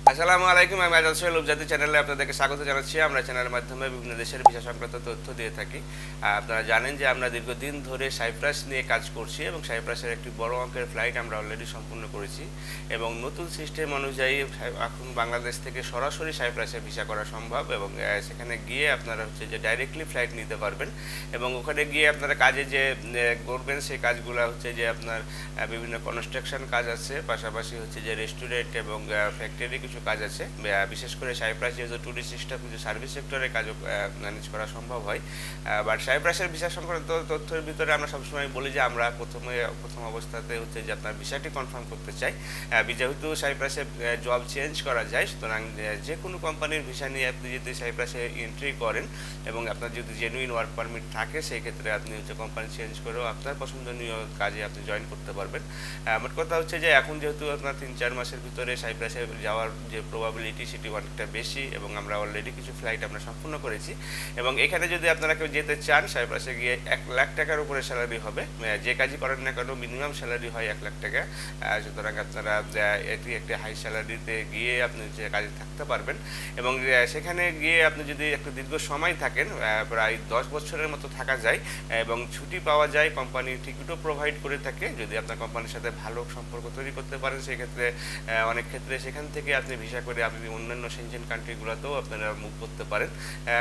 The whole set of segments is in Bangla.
আসসালামু আলাইকুম। আমি আজাদ সোহেল উপজাতি চ্যানেলে আপনাদেরকে স্বাগত জানাচ্ছি। আমরা চ্যানেলের মাধ্যমে বিভিন্ন দেশের ভিসা সংক্রান্ত তথ্য দিয়ে থাকি। আপনারা জানেন যে আমরা দীর্ঘদিন ধরে সাইপ্রাস নিয়ে কাজ করছি এবং সাইপ্রাসের একটি বড় অঙ্কের ফ্লাইট আমরা অলরেডি সম্পূর্ণ করেছি এবং নতুন সিস্টেম অনুযায়ী এখন বাংলাদেশ থেকে সরাসরি সাইপ্রাসে ভিসা করা সম্ভব এবং সেখানে গিয়ে আপনারা যে ডাইরেক্টলি ফ্লাইট নিতে পারবেন এবং ওখানে গিয়ে আপনারা কাজে যে করবেন সেই কাজগুলো যে আপনার বিভিন্ন কনস্ট্রাকশন কাজ আছে, পাশাপাশি যে রেস্টুরেন্ট এবং ফ্যাক্টরি কিছু কাজ আছে। বিশেষ করে সাইপ্রাস যেহেতু ট্যুরিস্ট সিস্টেম কিছু সার্ভিস সেক্টরের কাজও ম্যানেজ করা সম্ভব হয়। বাট সাইপ্রাসের ভিসা সংক্রান্ত তথ্যের ভিতরে আমরা সবসময় বলি যে আমরা প্রথম অবস্থাতে যে আপনার ভিসাটি কনফার্ম করতে চাই। যেহেতু সাইপ্রাসে জব চেঞ্জ করা যায়, সুতরাং যে কোনো কোম্পানির ভিসা নিয়ে আপনি যদি সাইপ্রাসে এন্ট্রি করেন এবং আপনার যদি জেনুইন ওয়ার্ক পারমিট থাকে, সেই ক্ষেত্রে আপনি কোম্পানি চেঞ্জ করেও আপনার পছন্দনীয় কাজে আপনি জয়েন করতে পারবেন। আমার কথা যে এখন যেহেতু আপনার ৩-৪ মাসের ভিতরে সাইপ্রাসে যাওয়ার যে প্রবাবিলিটি সেটি অনেকটা বেশি এবং আমরা অলরেডি কিছু ফ্লাইট আমরা সম্পূর্ণ করেছি এবং এখানে যদি আপনারা কেউ যেতে চান, সাইপ্রাসে গিয়ে ১ লাখ টাকার উপরে স্যালারি হবে। যে কাজই করেন না কেন মিনিমাম স্যালারি হয় ১ লাখ টাকা। সুতরাং আপনারা এটি একটি হাই স্যালারিতে গিয়ে আপনি যে কাজে থাকতে পারবেন এবং সেখানে গিয়ে আপনি যদি একটু দীর্ঘ সময় থাকেন, প্রায় ১০ বছরের মতো থাকা যায় এবং ছুটি পাওয়া যায়। কোম্পানি টিকিটও প্রোভাইড করে থাকে। যদি আপনার কোম্পানির সাথে ভালো সম্পর্ক তৈরি করতে পারেন, সেক্ষেত্রে অনেক ক্ষেত্রে সেখান থেকে আপনি ভিসা করে আপনি অন্যান্য সেনজেন কান্ট্রিগুলোতেও আপনারা মুভ করতে পারেন।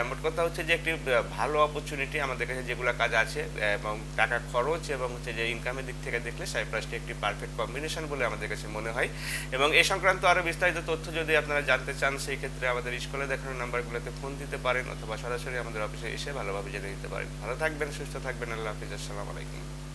মোট কথা যে একটি ভালো অপরচুনিটি আমাদের কাছে যেগুলো কাজ আছে এবং টাকা খরচ এবং যে ইনকামের দিক থেকে দেখলে সাইপ্রাসটি একটি পারফেক্ট কম্বিনেশন বলে আমাদের কাছে মনে হয়। এবং এই সংক্রান্ত আরও বিস্তারিত তথ্য যদি আপনারা জানতে চান, সেই ক্ষেত্রে আমাদের স্কুলে দেখানো নাম্বারগুলোতে ফোন দিতে পারেন অথবা সরাসরি আমাদের অফিসে এসে ভালোভাবে জেনে নিতে পারেন। ভালো থাকবেন, সুস্থ থাকবেন। আল্লাহ হাফিজ। আসসালামু আলাইকুম।